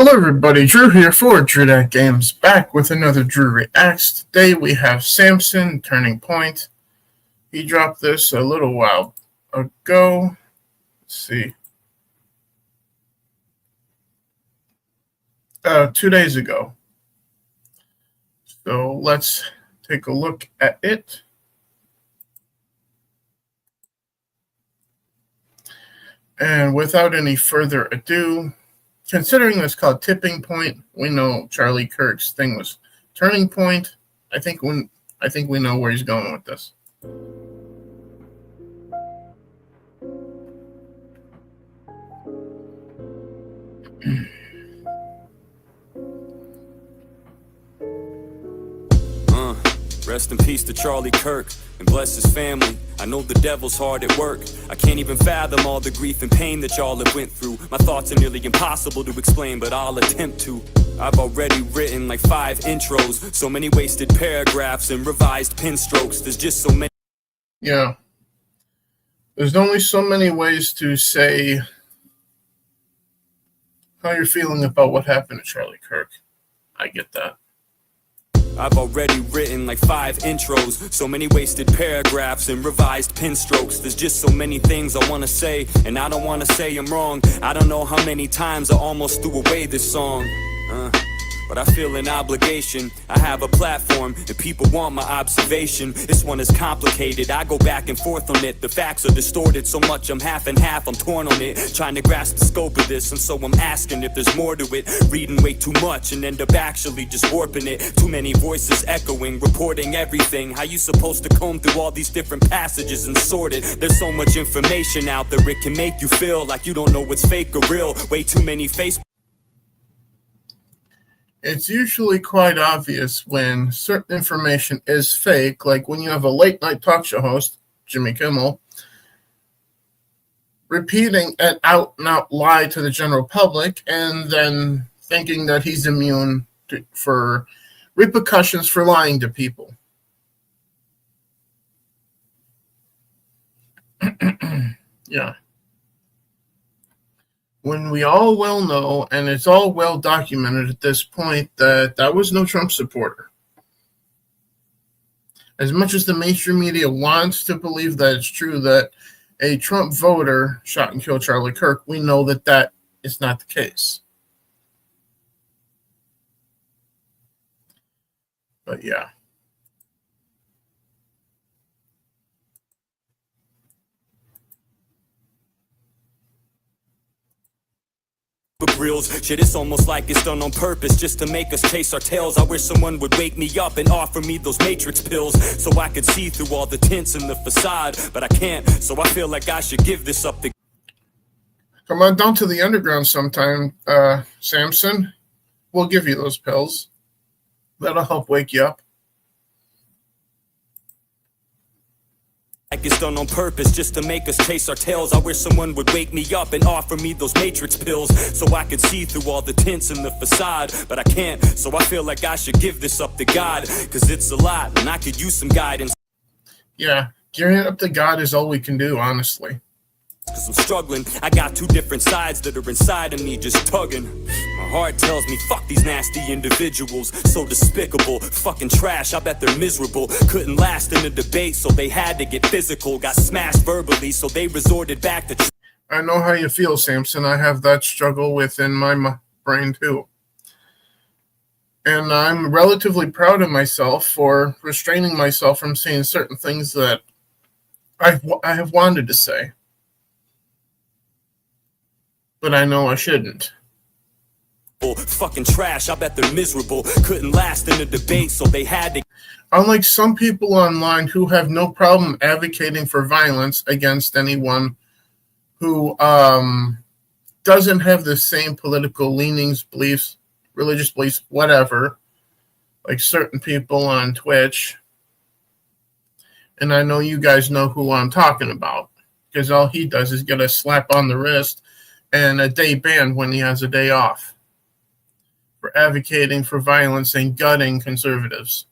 Hello everybody, Drew here for Drew That Games, back with another Drew Reacts. Today we have Samson, Turning Point. He dropped this a little while ago. Let's see. 2 days ago. So let's take a look at it. And without any further ado, considering it's called Tipping Point, we know Charlie Kirk's thing was Turning Point. I think we know where he's going with this. Rest in peace to Charlie Kirk, and bless his family. I know the devil's hard at work. I can't even fathom all the grief and pain that y'all have went through. My thoughts are nearly impossible to explain, but I'll attempt to. I've already written like 5 intros, so many wasted paragraphs and revised pen strokes. There's just so many. Yeah. There's only so many ways to say how you're feeling about what happened to Charlie Kirk. I get that. I've already written like 5 intros, so many wasted paragraphs and revised pen strokes. There's just so many things I wanna say, and I don't wanna say I'm wrong. I don't know how many times I almost threw away this song. But I feel an obligation. I have a platform and people want my observation. This one is complicated, I go back and forth on it. The facts are distorted so much I'm half and half, I'm torn on it, trying to grasp the scope of this. And so I'm asking if there's more to it. Reading way too much and end up actually just warping it. Too many voices echoing, reporting everything. How you supposed to comb through all these different passages and sort it? There's so much information out there, it can make you feel like you don't know what's fake or real. Way too many Facebook. It's usually quite obvious when certain information is fake, like when you have a late night talk show host, Jimmy Kimmel, repeating an out and out lie to the general public and then thinking that he's immune for repercussions for lying to people. Yeah. When we all well know, and it's all well documented at this point, that was no Trump supporter. As much as the mainstream media wants to believe that it's true that a Trump voter shot and killed Charlie Kirk, we know that that is not the case. But yeah. Reels. Shit, it's almost like it's done on purpose just to make us chase our tails. I wish someone would wake me up and offer me those matrix pills so I could see through all the tints in the facade, but I can't, so I feel like I should give this up to. Come on down to the underground sometime, Samson. We'll give you those pills. That'll help wake you up. Like it's done on purpose just to make us chase our tails. I wish someone would wake me up and offer me those matrix pills so I could see through all the tints in the facade, but I can't, so I feel like I should give this up to God, cause it's a lot and I could use some guidance. Yeah, giving it up to God is all we can do, honestly. Cause I'm struggling, I got 2 different sides that are inside of me just tugging. My heart tells me fuck these nasty individuals, so despicable, fucking trash, I bet they're miserable. Couldn't last in a debate, so they had to get physical. Got smashed verbally, so they resorted back to. I know how you feel, Samson. I have that struggle within my brain too. And I'm relatively proud of myself for restraining myself from saying certain things that I have wanted to say. But I know I shouldn't. Fucking trash, I bet they're miserable. Couldn't last in a debate, so they had to. Unlike some people online who have no problem advocating for violence against anyone who doesn't have the same political leanings, beliefs, religious beliefs, whatever, like certain people on Twitch. And I know you guys know who I'm talking about, because all he does is get a slap on the wrist and a day banned when he has a day off for advocating for violence and gutting conservatives.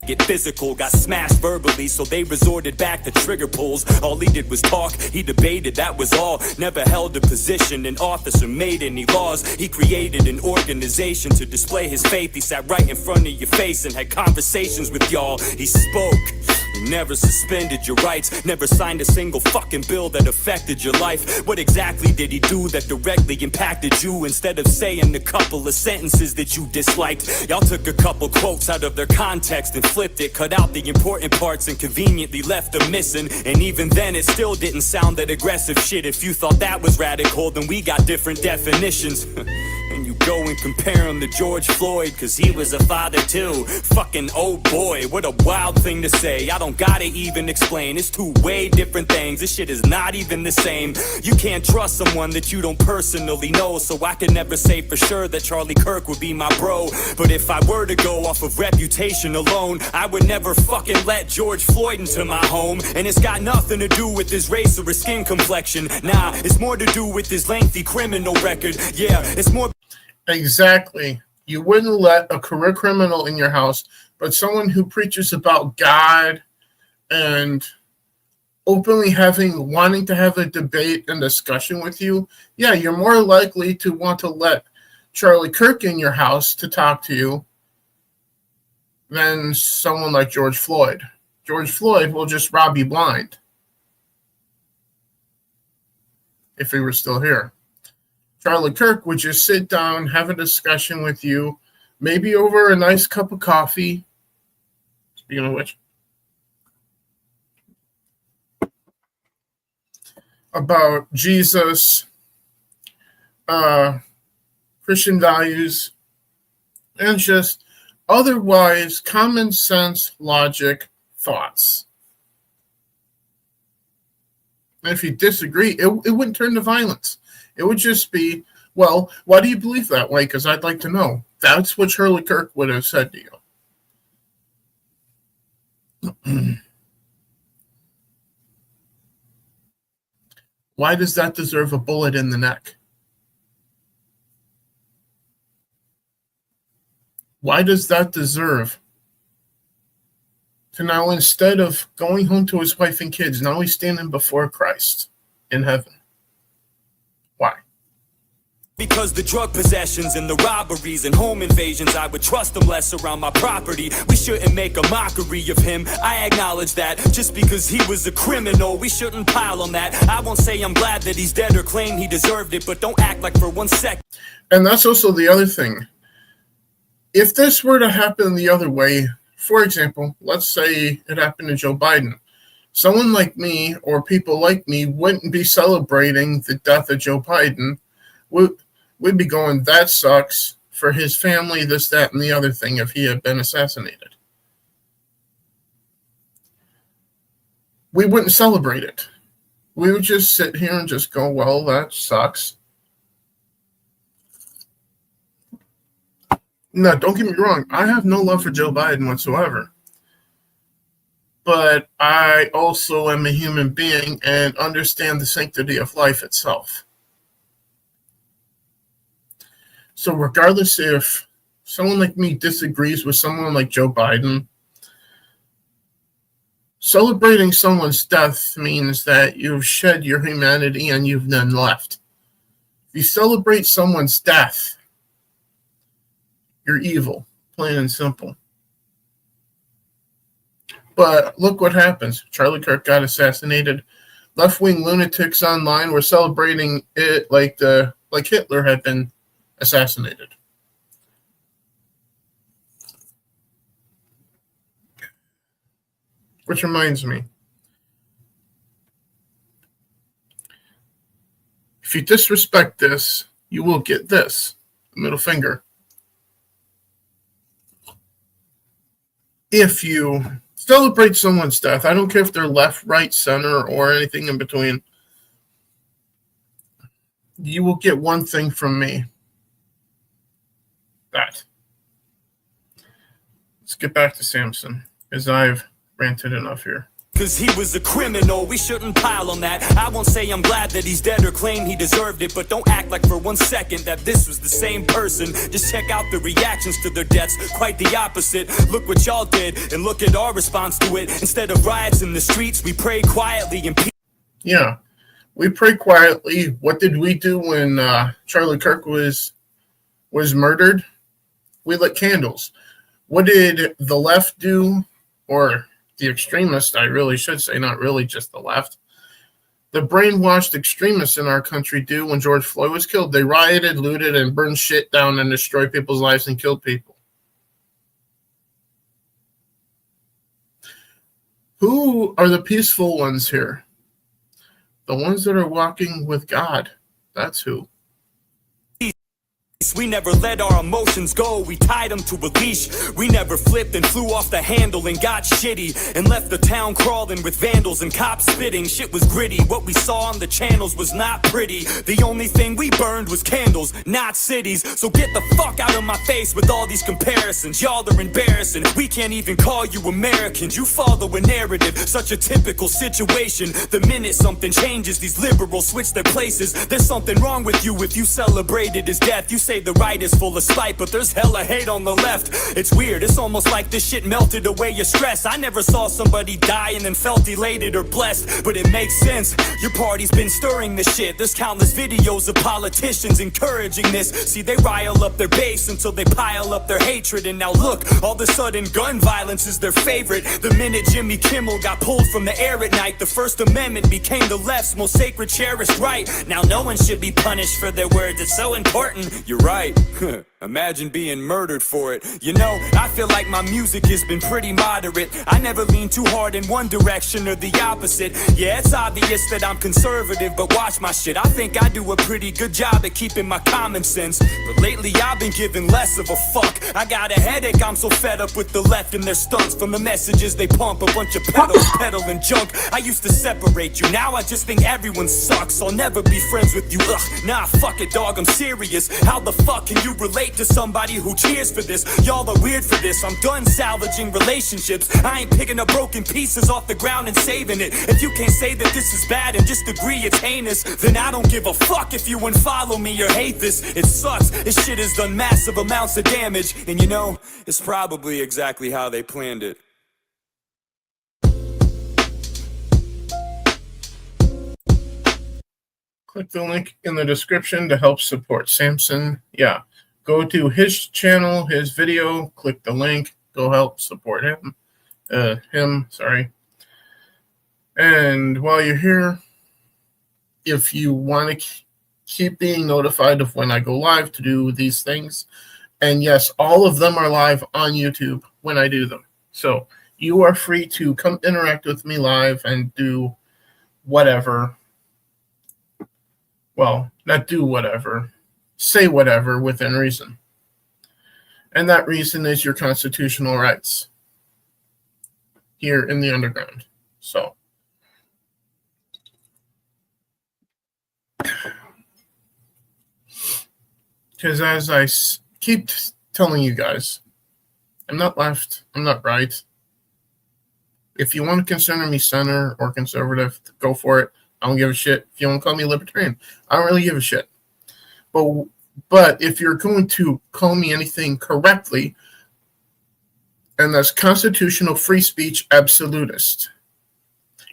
get physical, got smashed verbally, so they resorted back to trigger pulls. All he did was talk, he debated, that was all. Never held a position in office or made any laws. He created an organization to display his faith. He sat right in front of your face and had conversations with y'all. He spoke. He never suspended your rights, never signed a single fucking bill that affected your life. What exactly did he do that directly impacted you? Instead of saying a couple of sentences that you disliked, y'all took a couple quotes out of their context and flipped it, cut out the important parts and conveniently left them missing. And even then it still didn't sound that aggressive. Shit, if you thought that was radical, then we got different definitions. And you go and compare him to George Floyd, cause he was a father too. Fucking oh boy, what a wild thing to say. I don't gotta even explain, it's two way different things. This shit is not even the same. You can't trust someone that you don't personally know, so I can never say for sure that Charlie Kirk would be my bro. But if I were to go off of reputation alone, I would never fucking let George Floyd into my home. And it's got nothing to do with his race or his skin complexion. Nah, it's more to do with his lengthy criminal record. Yeah, it's more... Exactly. You wouldn't let a career criminal in your house, but someone who preaches about God and openly wanting to have a debate and discussion with you, yeah, you're more likely to want to let Charlie Kirk in your house to talk to you than someone like George Floyd. George Floyd will just rob you blind if he were still here. Charlie Kirk would just sit down, have a discussion with you, maybe over a nice cup of coffee. Speaking of which, about Jesus, Christian values, and just otherwise common sense, logic, thoughts. And if you disagree, it wouldn't turn to violence. It would just be, well, why do you believe that way? Because I'd like to know. That's what Charlie Kirk would have said to you. Why does that deserve a bullet in the neck? Why does that deserve to now, instead of going home to his wife and kids, now he's standing before Christ in heaven? Why? Because the drug possessions and the robberies and home invasions, I would trust him less around my property. We shouldn't make a mockery of him, I acknowledge that. Just because he was a criminal, we shouldn't pile on that. I won't say I'm glad that he's dead or claim he deserved it, but don't act like for 1 second. And that's also the other thing. If this were to happen the other way, for example, let's say it happened to Joe Biden, someone like me or people like me wouldn't be celebrating the death of Joe Biden. We'd be going, that sucks for his family, this, that, and the other thing if he had been assassinated. We wouldn't celebrate it. We would just sit here and just go, well, that sucks. No, don't get me wrong. I have no love for Joe Biden whatsoever. But I also am a human being and understand the sanctity of life itself. So regardless if someone like me disagrees with someone like Joe Biden, celebrating someone's death means that you've shed your humanity and you've none left. If you celebrate someone's death, you're evil, plain and simple. But look what happens. Charlie Kirk got assassinated. Left-wing lunatics online were celebrating it like Hitler had been assassinated. Which reminds me, if you disrespect this, you will get this, middle finger. If you celebrate someone's death, I don't care if they're left, right, center, or anything in between, you will get one thing from me. That. Let's get back to Samson, as I've ranted enough here. cause he was a criminal, we shouldn't pile on that. I won't say I'm glad that he's dead or claim he deserved it, but don't act like for 1 second that this was the same person. Just check out the reactions to their deaths, quite the opposite. Look what y'all did, and look at our response to it. Instead of riots in the streets, we pray quietly and peace. Yeah, we pray quietly. What did we do when Charlie Kirk was murdered? We lit candles. What did the left do, or the extremists, I really should say, not really just the left, the brainwashed extremists in our country do when George Floyd was killed? They rioted, looted, and burned shit down and destroyed people's lives and killed people. Who are the peaceful ones here? The ones that are walking with God. That's who. We never let our emotions go, we tied them to a leash. We never flipped and flew off the handle and got shitty and left the town crawling with vandals and cops spitting. Shit was gritty, what we saw on the channels was not pretty. The only thing we burned was candles, not cities. So get the fuck out of my face with all these comparisons. Y'all are embarrassing, we can't even call you Americans. You follow a narrative, such a typical situation. The minute something changes, these liberals switch their places. There's something wrong with you if you celebrated his death. You say the right is full of spite, but there's hella hate on the left. It's weird, it's almost like this shit melted away your stress. I never saw somebody die and then felt elated or blessed, but it makes sense. Your party's been stirring this shit. There's countless videos of politicians encouraging this. See, they rile up their base until they pile up their hatred. And now look, all of a sudden gun violence is their favorite. The minute Jimmy Kimmel got pulled from the air at night, the First Amendment became the left's most sacred, cherished right. Now no one should be punished for their words, it's so important. You're right. Imagine being murdered for it. You know, I feel like my music has been pretty moderate. I never lean too hard in one direction or the opposite. Yeah, it's obvious that I'm conservative, but watch my shit. I think I do a pretty good job at keeping my common sense. But lately I've been giving less of a fuck. I got a headache, I'm so fed up with the left and their stunts. From the messages they pump, a bunch of peddles peddling junk. I used to separate you, now I just think everyone sucks. I'll never be friends with you, ugh. Nah, fuck it dog, I'm serious. How the fuck can you relate to somebody who cheers for this? Y'all are weird for this. I'm done salvaging relationships. I ain't picking up broken pieces off the ground and saving it. If you can't say that this is bad and just agree it's heinous, then I don't give a fuck if you unfollow me or hate this. It sucks. This shit has done massive amounts of damage, and you know, it's probably exactly how they planned it. Click the link in the description to help support Samson. Yeah, go to his channel, his video, click the link, go help support him. And while you're here, if you want to keep being notified of when I go live to do these things, and yes, all of them are live on YouTube when I do them. So you are free to come interact with me live and do whatever. Well, not do whatever, say whatever within reason. And that reason is your constitutional rights here in the underground. So, because as I keep telling you guys, I'm not left, I'm not right. If you want to consider me center or conservative, go for it. I don't give a shit. If you want to call me libertarian, I don't really give a shit. But if you're going to call me anything correctly, and that's constitutional free speech absolutist.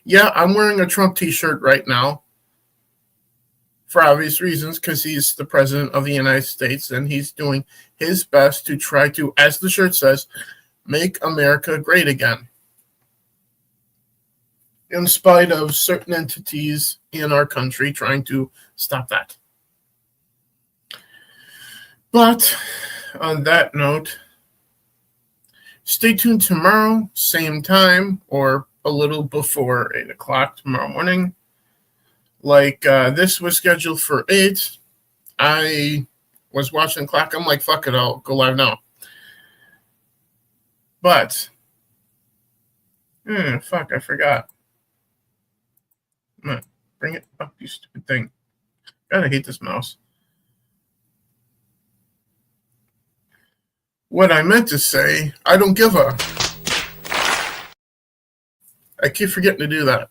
Yeah, I'm wearing a Trump t-shirt right now for obvious reasons, because he's the president of the United States and he's doing his best to try to, as the shirt says, make America great again. In spite of certain entities in our country trying to stop that. But on that note, stay tuned tomorrow, same time, or a little before 8 o'clock tomorrow morning. Like this was scheduled for 8. I was watching the clock. I'm like, fuck it, I'll go live now. But, fuck, I forgot. Come on, bring it up, you stupid thing. God, I hate this mouse. What I meant to say, I don't give a. I keep forgetting to do that.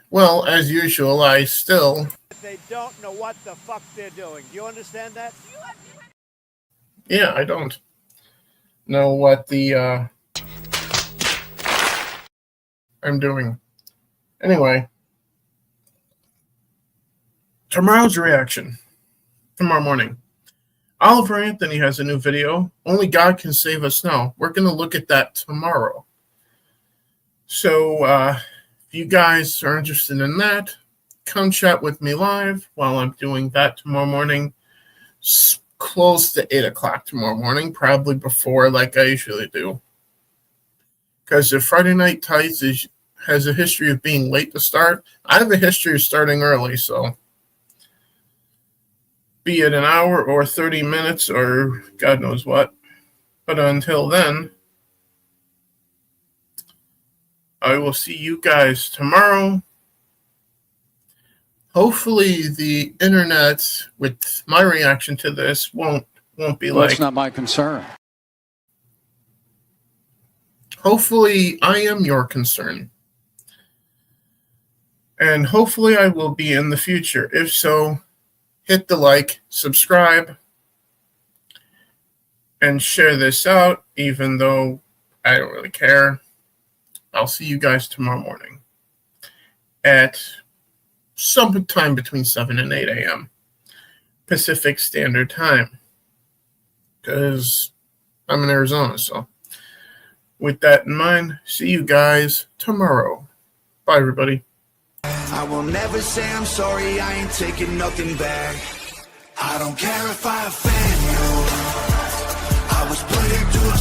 Well, as usual, I still... They don't know what the fuck they're doing. Do you understand that? Yeah, I don't know what I'm doing. Anyway, tomorrow's reaction. Tomorrow morning. Oliver Anthony has a new video. Only God Can Save Us Now. We're going to look at that tomorrow. So, if you guys are interested in that, come chat with me live while I'm doing that tomorrow morning. Close to 8 o'clock tomorrow morning, probably before like I usually do. Because the Friday Night Tights has a history of being late to start. I have a history of starting early, so be it an hour or 30 minutes or God knows what. But until then, I will see you guys tomorrow. Hopefully the internet with my reaction to this won't be like... That's not my concern. Hopefully I am your concern. And hopefully I will be in the future. If so, hit the like, subscribe, and share this out, even though I don't really care. I'll see you guys tomorrow morning at sometime between 7 and 8 a.m. Pacific Standard Time, because I'm in Arizona. So with that in mind, see you guys tomorrow. Bye, everybody. I will never say I'm sorry, I ain't taking nothing back. I don't care if I offend you. I was put into a